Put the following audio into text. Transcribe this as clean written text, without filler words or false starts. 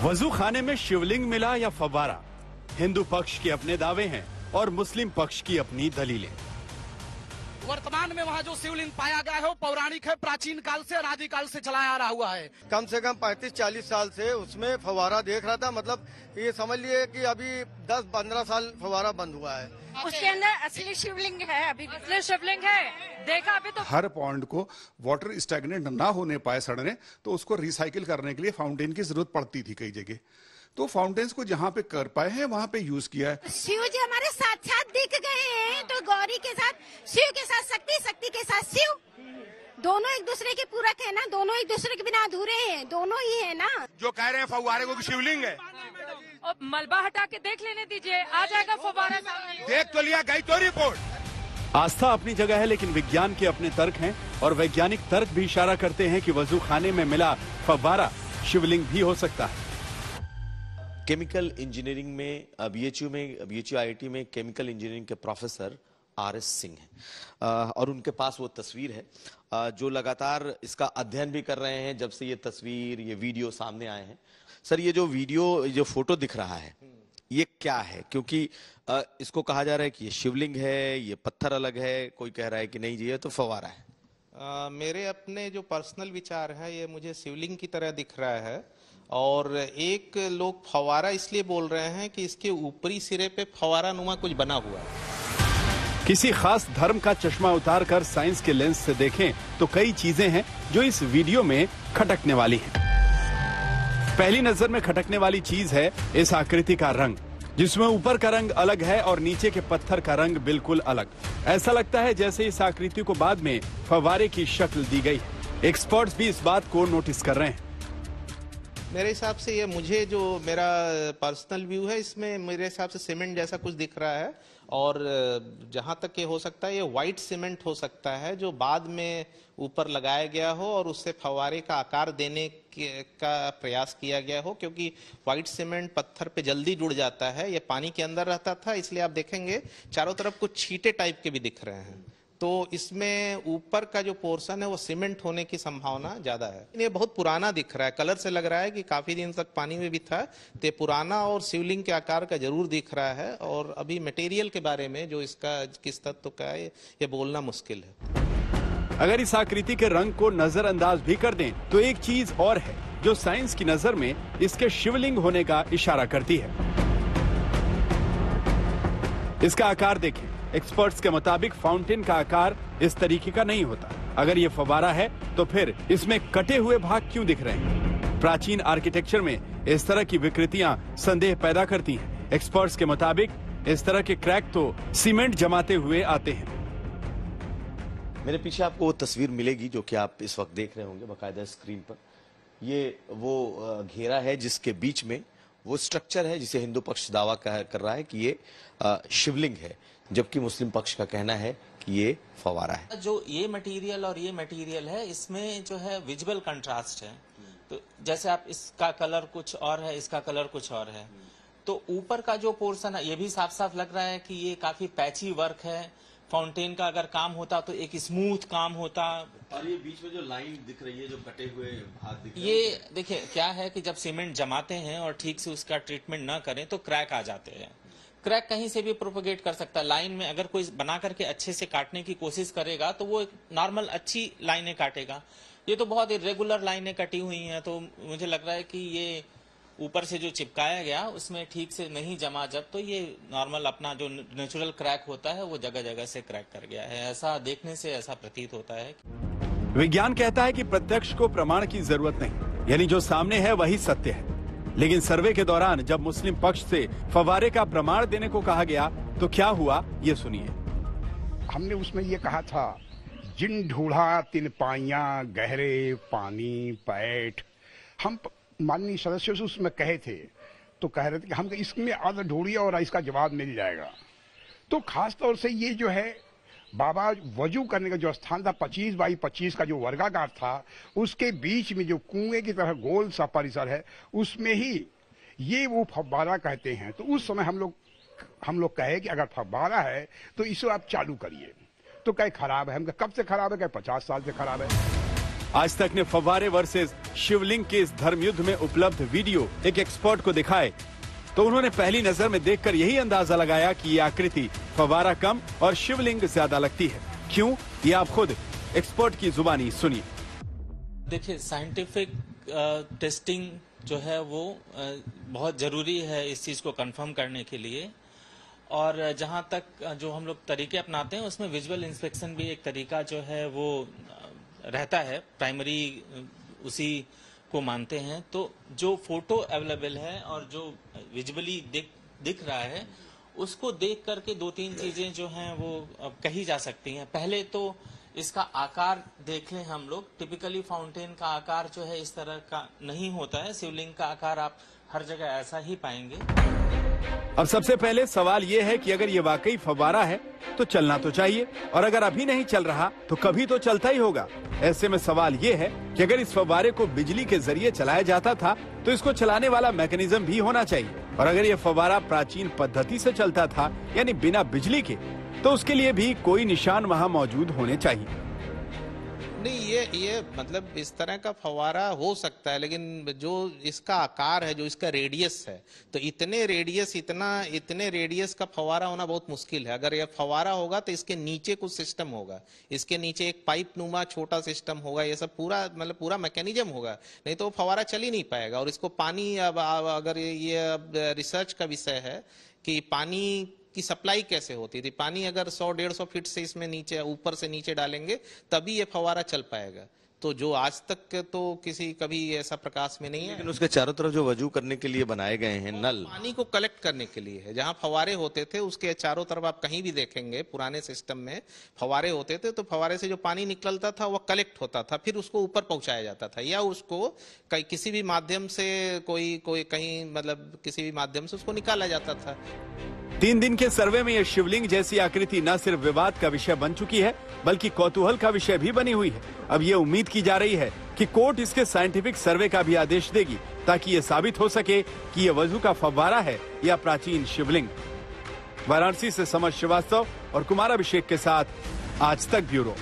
वजू खाने में शिवलिंग मिला या फव्वारा, हिंदू पक्ष के अपने दावे हैं और मुस्लिम पक्ष की अपनी दलीलें। वर्तमान में वहाँ जो शिवलिंग पाया गया है वो पौराणिक है, प्राचीन काल से आदिकाल से चला आ रहा हुआ है। कम से कम 35-40 साल से उसमें फव्वारा देख रहा था, मतलब ये समझ लिए कि अभी 10-15 साल फव्वारा बंद हुआ है। उसके अंदर असली शिवलिंग है, अभी असली शिवलिंग है, देखा अभी तो। हर पॉन्ड को वाटर स्टैग्नेंट ना होने पाए सड़ने, तो उसको रिसाइकिल करने के लिए फाउंटेन की जरूरत पड़ती थी कई जगह, तो फाउंटेन्स को जहाँ पे कर पाए हैं वहाँ पे यूज किया है। शिव जी हमारे साक्षात दिख गए हैं, तो गौरी के साथ शिव के साथ शक्ति, शक्ति के साथ शिव, दोनों एक दूसरे के पूरक है ना, दोनों एक दूसरे के बिना अधूरे हैं, दोनों ही है ना। जो कह रहे हैं फव्वारे को शिवलिंग है, और मलबा हटा के देख लेने दीजिए, आ जाएगा फव्वारा। देख तो लिया, गई तो रिपोर्ट। आस्था अपनी जगह है, लेकिन विज्ञान के अपने तर्क हैं और वैज्ञानिक तर्क भी इशारा करते हैं कि वजू खाने में मिला फव्वारा शिवलिंग भी हो सकता है। केमिकल इंजीनियरिंग में बीएचयू आईआईटी में केमिकल इंजीनियरिंग के प्रोफेसर आरएस सिंह हैं और उनके पास वो तस्वीर है जो लगातार इसका अध्ययन भी कर रहे हैं जब से ये तस्वीर, ये वीडियो सामने आए हैं। सर, ये जो वीडियो, जो फोटो दिख रहा है, ये क्या है? क्योंकि इसको कहा जा रहा है कि ये शिवलिंग है, ये पत्थर अलग है, कोई कह रहा है कि नहीं जी ये तो फव्वारा है। मेरे अपने जो पर्सनल विचार है, ये मुझे शिवलिंग की तरह दिख रहा है, और एक लोग फव्वारा इसलिए बोल रहे हैं कि इसके ऊपरी सिरे पे फव्वारा नुमा कुछ बना हुआ है। किसी खास धर्म का चश्मा उतार कर साइंस के लेंस से देखें तो कई चीजें हैं जो इस वीडियो में खटकने वाली हैं। पहली नजर में खटकने वाली चीज है इस आकृति का रंग, जिसमें ऊपर का रंग अलग है और नीचे के पत्थर का रंग बिल्कुल अलग। ऐसा लगता है जैसे इस आकृति को बाद में फव्वारे की शक्ल दी गई है। एक्सपर्ट्स भी इस बात को नोटिस कर रहे हैं। मेरे हिसाब से ये, मुझे जो मेरा पर्सनल व्यू है, इसमें मेरे हिसाब से सीमेंट जैसा कुछ दिख रहा है, और जहां तक ये हो सकता है, ये व्हाइट सीमेंट हो सकता है जो बाद में ऊपर लगाया गया हो और उससे फव्वारे का आकार देने का प्रयास किया गया हो, क्योंकि व्हाइट सीमेंट पत्थर पे जल्दी जुड़ जाता है। ये पानी के अंदर रहता था, इसलिए आप देखेंगे चारों तरफ कुछ छींटे टाइप के भी दिख रहे हैं, तो इसमें ऊपर का जो पोर्शन है वो सीमेंट होने की संभावना ज्यादा है। ये बहुत पुराना दिख रहा है, कलर से लग रहा है कि काफी दिन तक पानी में भी था, तो ये पुराना और शिवलिंग के आकार का जरूर दिख रहा है। और अभी मटेरियल के बारे में जो इसका किस तत्व का है, ये बोलना मुश्किल है। अगर इस आकृति के रंग को नजरअंदाज भी कर दें तो एक चीज और है जो साइंस की नजर में इसके शिवलिंग होने का इशारा करती है। इसका आकार देखें। एक्सपर्ट्स के मुताबिक फाउंटेन का आकार इस तरीके का नहीं होता। अगर ये फव्वारा है तो फिर इसमें कटे हुए भाग क्यों दिख रहे हैं? प्राचीन आर्किटेक्चर में इस तरह की विकृतियां संदेह पैदा करती हैं। एक्सपर्ट्स के मुताबिक इस तरह के क्रैक तो सीमेंट जमाते हुए आते हैं। मेरे पीछे आपको वो तस्वीर मिलेगी जो कि आप इस वक्त देख रहे होंगे बाकायदा स्क्रीन पर। ये वो घेरा है जिसके बीच में वो स्ट्रक्चर है जिसे हिंदू पक्ष दावा कर रहा है कि ये शिवलिंग है, जबकि मुस्लिम पक्ष का कहना है कि ये फव्वारा है। जो ये मटेरियल और ये मटेरियल है, इसमें जो है विजुअल कंट्रास्ट है। तो जैसे आप, इसका कलर कुछ और है, इसका कलर कुछ और है, तो ऊपर का जो पोर्शन है ये भी साफ साफ लग रहा है कि ये काफी पैची वर्क है। फाउंटेन का अगर काम होता तो एक स्मूथ काम होता। और ये बीच में जो लाइन दिख रही है, जो कटे हुए भाग दिख रहे हैं, ये देखिए क्या है कि जब सीमेंट जमाते हैं और ठीक से उसका ट्रीटमेंट ना करें तो क्रैक आ जाते हैं। क्रैक कहीं से भी प्रोपोगेट कर सकता है। लाइन में अगर कोई बना करके अच्छे से काटने की कोशिश करेगा तो वो एक नॉर्मल अच्छी लाइनें काटेगा। ये तो बहुत इरेगुलर लाइनें कटी हुई हैं, तो मुझे लग रहा है कि ये ऊपर से जो चिपकाया गया उसमें ठीक से नहीं जमा, जब तो ये नॉर्मल अपना जो नेचुरल क्रैक होता है वो जगह जगह से क्रैक कर गया है। ऐसा देखने से ऐसा प्रतीत होता है। विज्ञान कहता है कि प्रत्यक्ष को प्रमाण की जरूरत नहीं, यानी जो सामने है वही सत्य है। लेकिन सर्वे के दौरान जब मुस्लिम पक्ष से फव्वारे का प्रमाण देने को कहा गया तो क्या हुआ, ये सुनिए। हमने उसमें ये कहा था, जिन ढूढ़ा तिन पाइयां गहरे पानी पैठ। हम माननीय सदस्यों से उसमें कहे थे, तो कह रहे थे कि हम इसमें आधा ढूंढिए और इसका जवाब मिल जाएगा। तो खास तौर से ये जो है बाबा वजू करने का जो स्थान था, 25 बाई 25 का जो वर्गाकार था, उसके बीच में जो कुएं की तरह गोल सा परिसर है, उसमें ही ये वो फव्वारा कहते हैं। तो उस समय हम लोग कहे कि अगर फव्वारा है तो इसे आप चालू करिए। तो कहे खराब है। हम कहे कब से खराब है? कहे 50 साल से खराब है। आज तक ने फव्वारे वर्सेस शिवलिंग के इस धर्म युद्ध में उपलब्ध वीडियो एक एक्सपर्ट को दिखाए तो उन्होंने पहली नजर में देखकर यही अंदाजा लगाया कि ये आकृति फव्वारा कम और शिवलिंग ज्यादा लगती है। क्यों, ये आप खुद एक्सपर्ट की जुबानी सुनिए। देखिए, साइंटिफिक टेस्टिंग जो है वो बहुत जरूरी है इस चीज को कंफर्म करने के लिए। और जहां तक जो हम लोग तरीके अपनाते हैं उसमें विजुअल इंस्पेक्शन भी एक तरीका जो है वो रहता है, प्राइमरी उसी को मानते हैं। तो जो फोटो अवेलेबल है और जो विजुअली दिख रहा है उसको देख करके 2-3 चीजें जो हैं वो कही जा सकती हैं। पहले तो इसका आकार देख लें हम लोग। टिपिकली फाउंटेन का आकार जो है इस तरह का नहीं होता है। शिवलिंग का आकार आप हर जगह ऐसा ही पाएंगे। अब सबसे पहले सवाल ये है कि अगर ये वाकई फव्वारा है तो चलना तो चाहिए, और अगर अभी नहीं चल रहा तो कभी तो चलता ही होगा। ऐसे में सवाल ये है कि अगर इस फव्वारे को बिजली के जरिए चलाया जाता था तो इसको चलाने वाला मैकेनिज्म भी होना चाहिए। और अगर ये फव्वारा प्राचीन पद्धति से चलता था यानी बिना बिजली के, तो उसके लिए भी कोई निशान वहाँ मौजूद होने चाहिए। नहीं, ये मतलब इस तरह का फव्वारा हो सकता है, लेकिन जो इसका आकार है, जो इसका रेडियस है, तो इतने रेडियस का फव्वारा होना बहुत मुश्किल है। अगर ये फव्वारा होगा तो इसके नीचे कुछ सिस्टम होगा, इसके नीचे एक पाइप नुमा छोटा सिस्टम होगा, ये सब पूरा मैकेनिज्म होगा, नहीं तो फव्वारा चल ही नहीं पाएगा। और इसको पानी, अब अगर ये रिसर्च का विषय है कि पानी की सप्लाई कैसे होती थी। पानी अगर 100-150 फीट से इसमें नीचे ऊपर से नीचे डालेंगे तभी ये फव्वारा चल पाएगा। तो जो आज तक तो कभी ऐसा प्रकाश में नहीं है। लेकिन उसके चारों तरफ जो वजू करने के लिए बनाए गए हैं नल, पानी को कलेक्ट करने के लिए है। जहां फव्वारे होते थे उसके चारों तरफ आप कहीं भी देखेंगे पुराने सिस्टम में फव्वारे होते थे, तो फव्वारे से जो पानी निकलता था वो कलेक्ट होता था, फिर उसको ऊपर पहुंचाया जाता था, या उसको किसी भी माध्यम से कोई कहीं मतलब किसी भी माध्यम से उसको निकाला जाता था। 3 दिन के सर्वे में यह शिवलिंग जैसी आकृति न सिर्फ विवाद का विषय बन चुकी है बल्कि कौतूहल का विषय भी बनी हुई है। अब ये उम्मीद की जा रही है कि कोर्ट इसके साइंटिफिक सर्वे का भी आदेश देगी ताकि ये साबित हो सके कि यह वजू का फव्वारा है या प्राचीन शिवलिंग। वाराणसी से समर श्रीवास्तव और कुमार अभिषेक के साथ आज तक ब्यूरो।